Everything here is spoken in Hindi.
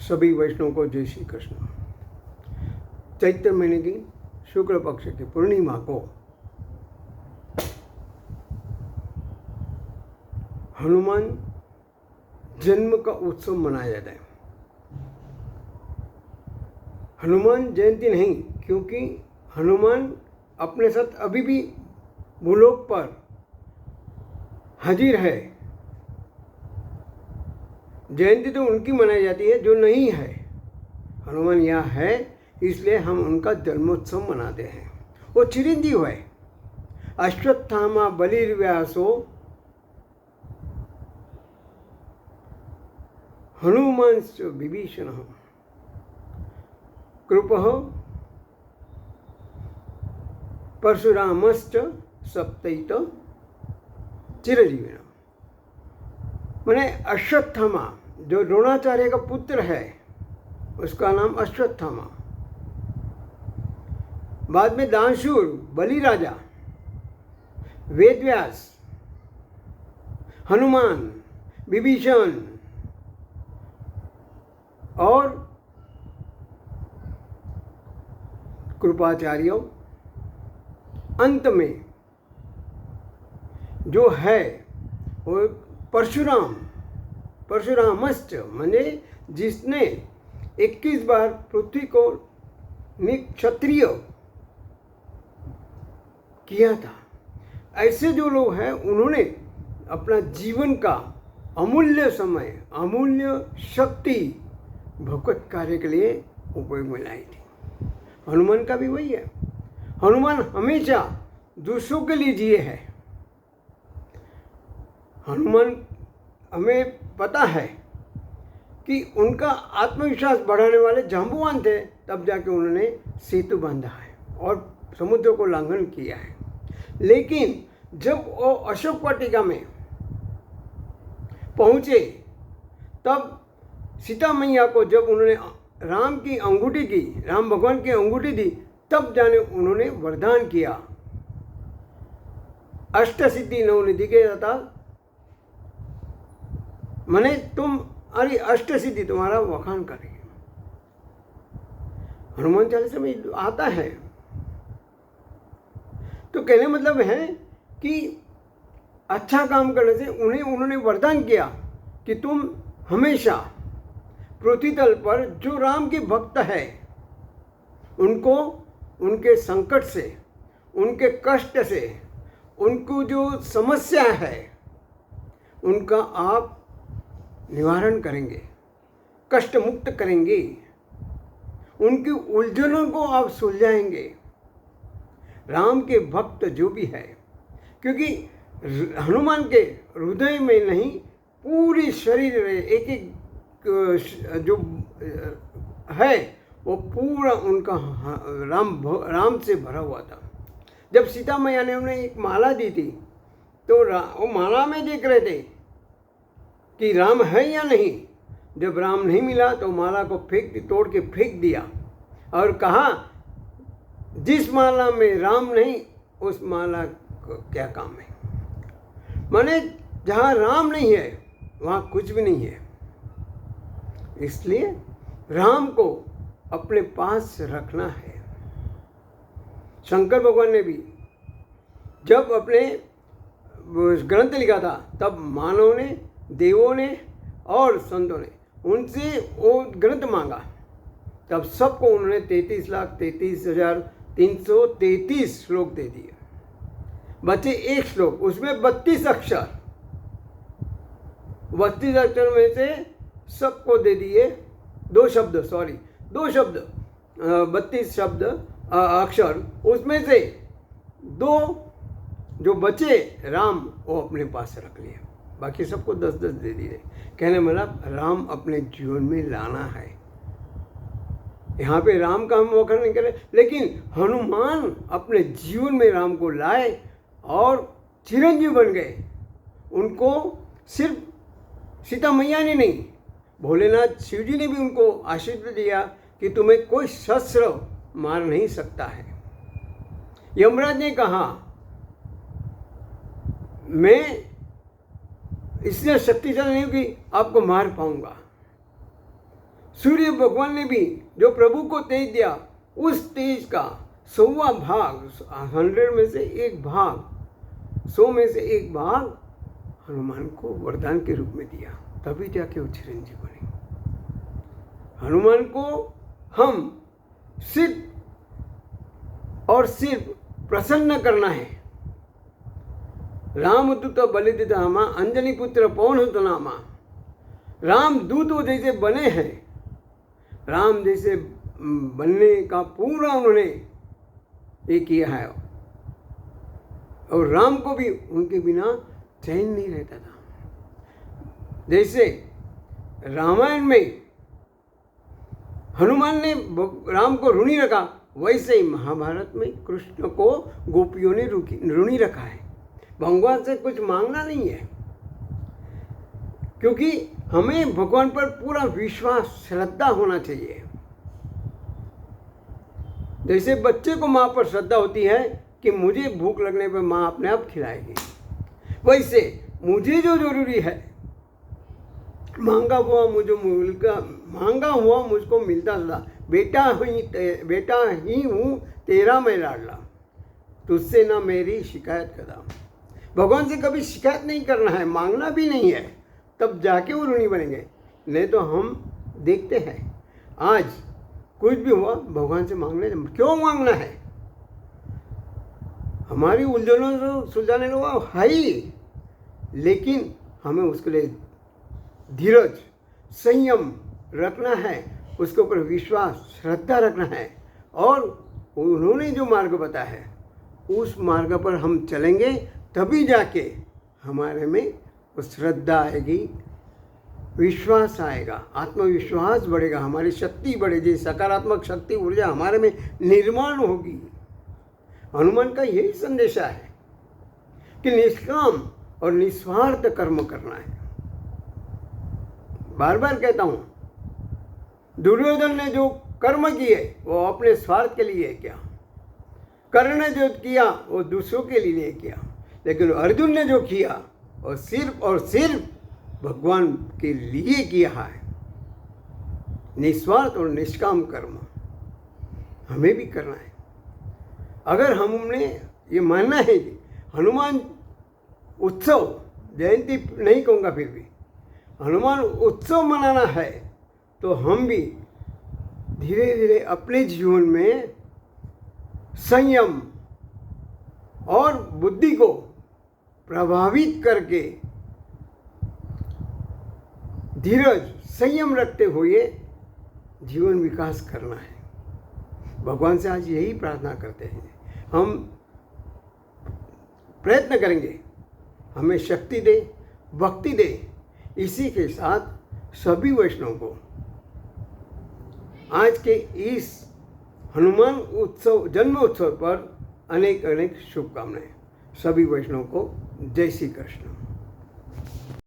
सभी वैष्णव को जय श्री कृष्ण। चैत्र महीने की शुक्ल पक्ष की पूर्णिमा को हनुमान जन्म का उत्सव मनाया जाता है। हनुमान जयंती नहीं, क्योंकि हनुमान अपने साथ अभी भी भूलोक पर हाजिर है। जयंती तो उनकी मनाई जाती है जो नहीं है। हनुमान यहाँ है, इसलिए हम उनका जन्मोत्सव मनाते हैं। वो चिरंजीव है। अश्वत्थामा बलिर्व्यासो हनुमांश्च विभीषणः कृपः परशुरामश्च सप्तैत चिरजीविनः। मैंने अश्वत्थामा जो द्रोणाचार्य का पुत्र है, उसका नाम अश्वत्थामा। बाद में दानशूर, बलि राजा, वेदव्यास, हनुमान, विभीषण और कृपाचार्यों, अंत में जो है वो परशुरामश्च, माने जिसने 21 बार पृथ्वी को क्षत्रिय किया था। ऐसे जो लोग हैं, उन्होंने अपना जीवन का अमूल्य समय, अमूल्य शक्ति भगवत कार्य के लिए उपयोग में लाई थी। हनुमान का भी वही है। हनुमान हमेशा दूसरों के लिए जिए हैं। हनुमान, हमें पता है कि उनका आत्मविश्वास बढ़ाने वाले जांबुवान थे, तब जाके उन्होंने सेतु बांधा है और समुद्र को लांघन किया है। लेकिन जब वो अशोक वाटिका में पहुँचे, तब सीता मैया को जब उन्होंने राम की अंगूठी की, राम भगवान की अंगूठी दी, तब जाने उन्होंने वरदान किया, अष्टसिद्धि नवनिधि के दाता, माने तुम अरे अष्टसिद्धि तुम्हारा वखान करेंगे। हनुमान चालीसा में आता है। तो कहने मतलब है कि अच्छा काम करने से उन्होंने वरदान किया कि तुम हमेशा पृथ्वी तल पर जो राम के भक्त है, उनको उनके संकट से, उनके कष्ट से, उनको जो समस्या है, उनका आप निवारण करेंगे, कष्ट मुक्त करेंगे, उनकी उलझनों को आप सुलझाएंगे। राम के भक्त जो भी है, क्योंकि हनुमान के हृदय में नहीं, पूरी शरीर में एक एक जो है वो पूरा उनका राम से भरा हुआ था। जब सीता मैया ने उन्हें एक माला दी थी, तो वो माला में देख रहे थे कि राम है या नहीं। जब राम नहीं मिला तो माला को तोड़ के फेंक दिया और कहा, जिस माला में राम नहीं, उस माला को क्या काम है। माने जहाँ राम नहीं है, वहाँ कुछ भी नहीं है। इसलिए राम को अपने पास रखना है। शंकर भगवान ने भी जब अपने ग्रंथ लिखा था, तब मानव ने, देवों ने और संतों ने उनसे वो ग्रंथ मांगा, तब सबको उन्होंने 33,33,333 श्लोक दे दिए। बचे एक श्लोक, उसमें 32 अक्षर, 32 अक्षर में से सबको दे दिए 2 शब्द, 32 शब्द अक्षर, उसमें से 2 जो बचे राम, वो अपने पास रख लिए, बाकी सबको 10-10 दे दिए। कहने मतलब राम अपने जीवन में लाना है। यहाँ पे राम का हम वखान नहीं करें, लेकिन हनुमान अपने जीवन में राम को लाए और चिरंजीव बन गए। उनको सिर्फ सीता मैया ने नहीं, भोलेनाथ शिव जी ने भी उनको आशीर्वाद दिया कि तुम्हें कोई शस्त्र मार नहीं सकता है। यमराज ने कहा, मैं इसलिए शक्तिशाली नहीं हूँ कि आपको मार पाऊंगा। सूर्य भगवान ने भी जो प्रभु को तेज दिया, उस तेज का 100वां भाग, 100 में से एक भाग, 100 में से एक भाग हनुमान को वरदान के रूप में दिया, तभी जाके वो चिरंजीव बने। हनुमान को हम सिर्फ और सिर्फ प्रसन्न करना है। रामदूत बलिदित नामा, अंजनी पुत्र पवन सुत नामा। राम दूत जैसे बने हैं, राम जैसे बनने का पूरा उन्होंने ये किया है, और राम को भी उनके बिना चैन नहीं रहता था। जैसे रामायण में हनुमान ने राम को ऋणी रखा, वैसे ही महाभारत में कृष्ण को गोपियों ने ऋणी रखा है। भगवान से कुछ मांगना नहीं है, क्योंकि हमें भगवान पर पूरा विश्वास, श्रद्धा होना चाहिए। जैसे बच्चे को माँ पर श्रद्धा होती है कि मुझे भूख लगने पर माँ अपने आप खिलाएगी, वैसे मुझे जो जरूरी है, मांगा हुआ मुझको मिलता सदा। बेटा ही हूँ तेरा मैं लाडला, तुझसे ना मेरी शिकायत कदा। भगवान से कभी शिकायत नहीं करना है, मांगना भी नहीं है, तब जाके वो ऋणी बनेंगे। नहीं तो हम देखते हैं आज कुछ भी हुआ भगवान से मांगने, क्यों मांगना है? हमारी उलझनों को सुलझाने को है ही, लेकिन हमें उसके लिए धीरज, संयम रखना है, उसके ऊपर विश्वास, श्रद्धा रखना है, और उन्होंने जो मार्ग बताया है उस मार्ग पर हम चलेंगे, तभी जाके हमारे में वो श्रद्धा आएगी, विश्वास आएगा, आत्मविश्वास बढ़ेगा, हमारी शक्ति बढ़ेगी, सकारात्मक शक्ति ऊर्जा हमारे में निर्माण होगी। हनुमान का यही संदेश है कि निष्काम और निस्वार्थ कर्म करना है। बार बार कहता हूँ, दुर्योधन ने जो कर्म किए वो अपने स्वार्थ के लिए किया, कर्ण ने जो किया वो दूसरों के लिए किया, लेकिन अर्जुन ने जो किया वो सिर्फ और सिर्फ भगवान के लिए किया है। निस्वार्थ और निष्काम कर्म हमें भी करना है। अगर हमने ये मानना है कि हनुमान उत्सव, जयंती नहीं कहूँगा, फिर भी हनुमान उत्सव मनाना है, तो हम भी धीरे धीरे अपने जीवन में संयम और बुद्धि को प्रभावित करके धीरज, संयम रखते हुए जीवन विकास करना है। भगवान से आज यही प्रार्थना करते हैं। हम प्रयत्न करेंगे, हमें शक्ति दे, भक्ति दे। इसी के साथ सभी वैष्णव को आज के इस हनुमान उत्सव, जन्म उत्सव पर अनेक अनेक शुभकामनाएं। सभी वैष्णव को जय श्री कृष्ण।